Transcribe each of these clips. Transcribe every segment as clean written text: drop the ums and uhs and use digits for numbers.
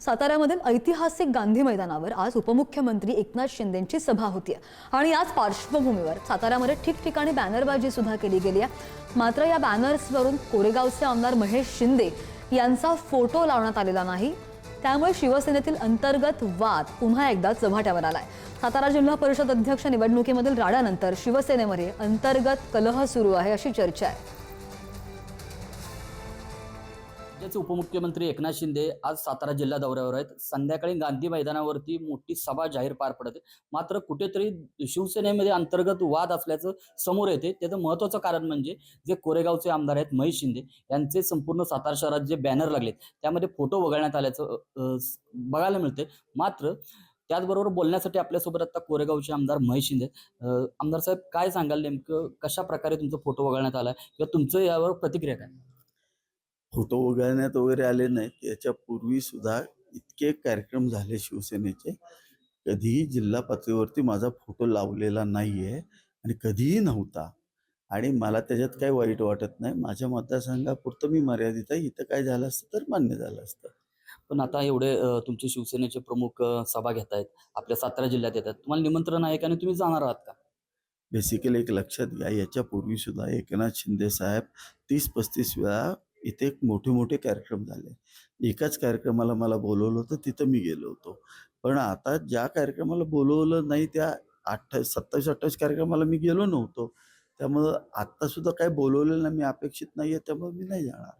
साताऱ्यामधील ऐतिहासिक गांधी मैदानावर आज उपमुख्यमंत्री एकनाथ शिंदेंची सभा होती आणि याच पार्श्वभूमीवर साताऱ्यामध्ये ठिकठिकाणी बॅनरबाजी सुद्धा केली गेली आहे। मात्र या बॅनर्सवरून कोरेगावचे आमदार महेश शिंदे यांचा फोटो लावण्यात आलेला नाही, त्यामुळे शिवसेनेतील अंतर्गत वाद पुन्हा एकदा चव्हाट्यावर आलाय। सातारा जिल्हा परिषद अध्यक्ष निवडणुकीमधील राड्यानंतर शिवसेनेमध्ये अंतर्गत कलह सुरू आहे अशी चर्चा आहे। राज्याचे उपमुख्यमंत्री एकनाथ शिंदे आज सातारा जिल्हा दौऱ्यावर आहेत। संध्याकाळी गांधी मैदानावरती मोठी सभा जाहीर पार पडते। मात्र कुठेतरी शिवसेनेमध्ये अंतर्गत वाद असल्याचं समोर येते। त्याचं महत्त्वाचं कारण म्हणजे जे कोरेगावचे आमदार आहेत महेश शिंदे यांचे संपूर्ण सातारा शहरात जे बॅनर लागलेत त्यामध्ये फोटो वगळण्यात आल्याचं बघायला मिळते। मात्र त्याचबरोबर बोलण्यासाठी आपल्यासोबत आता कोरेगावचे आमदार महेश शिंदे। आमदार साहेब, काय सांगाल, नेमकं कशा प्रकारे तुमचा फोटो वगळण्यात आला किंवा तुमचं यावर प्रतिक्रिया काय? फोटो वगळण्यात वगैरे आले नाहीत। याच्यापूर्वी सुद्धा इतके कार्यक्रम झाले शिवसेनेचे, कधीही जिल्हा पातळीवरती माझा फोटो लावलेला नाहीये आणि कधीही नव्हता आणि मला त्याच्यात काही वाईट वाटत नाही। माझ्या मतदारसंघापुरतं मी मर्यादित आहे। इथं काय झालं असतं तर मान्य झालं असतं। पण आता एवढे तुमचे शिवसेनेचे प्रमुख सभा घेत आहेत, आपल्या सातारा जिल्ह्यात येतात, तुम्हाला निमंत्रण आहे का आणि तुम्ही जाणार आहात का? बेसिकली एक लक्षात घ्या, याच्यापूर्वी सुद्धा एकनाथ शिंदे साहेब 30-35 वेळा इथे मोठे मोठे कार्यक्रम झाले। एकाच कार्यक्रमाला मला बोलवलं होतं, तिथं मी गेलो होतो। पण आता ज्या कार्यक्रमाला बोलवलं नाही त्या 27-28 कार्यक्रमाला मी गेलो नव्हतो। त्यामुळं आत्ता सुद्धा काही बोलवलेलं नाही, मी अपेक्षित नाहीये, त्यामुळे मी नाही जाणार।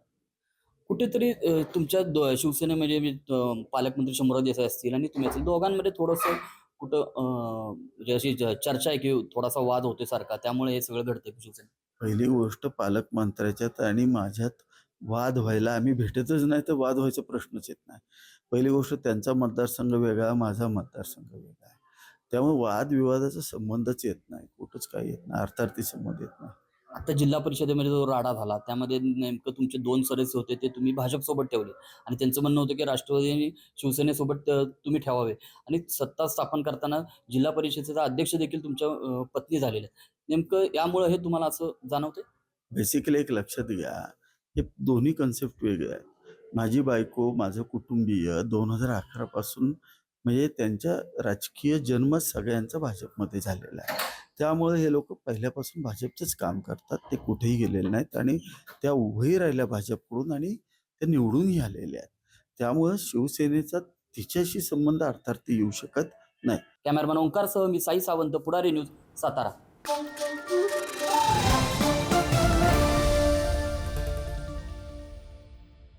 कुठेतरी तुमच्या शिवसेनेमध्ये पालकमंत्री शंभूराज देसाई असतील आणि तुम्ही असेल, दोघांमध्ये थोडंसं कुठं म्हणजे अशी चर्चा आहे की थोडासा वाद होतोय सारखा, त्यामुळे हे सगळं घडतंय शिवसेने? पहिली गोष्ट, पालकमंत्र्याच्यात आणि माझ्यात वाद व्हायला आम्ही भेटतच नाही, तर वाद व्हायचा प्रश्नच येत नाही। पहिली गोष्ट, त्यांचा मतदारसंघ वेगळा, माझा मतदारसंघ वेगळा आहे, त्यामुळे वादविवादाचा संबंधच येत नाही, कुठंच काही येत नाही, अर्थार्थी संबंध येत नाही। आता जिल्हा परिषदेमध्ये जो राडा झाला त्यामध्ये नेमकं तुमचे 2 सदस्य होते ते तुम्ही भाजपसोबत ठेवले आणि त्यांचं म्हणणं होतं की राष्ट्रवादी आणि शिवसेनेसोबत तुम्ही ठेवावे आणि सत्ता स्थापन करताना जिल्हा परिषदेचा अध्यक्ष देखील तुमच्या पत्नी झालेल्या आहेत। नेमकं यामुळे हे तुम्हाला असं जाणवतंय? बेसिकली एक लक्षात घ्या, हे दोन्ही कन्सेप्ट वेगळे आहेत। माझी बायको, माझं कुटुंबीय 2011 पासून म्हणजे त्यांच्या राजकीय जन्मच सगळ्यांचा भाजपमध्ये झालेला आहे। त्यामुळे हे लोक पहिल्यापासून भाजपचंच काम करतात, ते कुठेही गेलेले नाहीत आणि त्या उभंही राहिल्या भाजपकडून आणि त्या निवडूनही आलेल्या आहेत। त्यामुळे शिवसेनेचा तिच्याशी संबंध अर्थार्थी येऊ शकत नाही। कॅमेरामॅन ओंकारसह मी साई सावंत, पुढारी न्यूज, सातारा।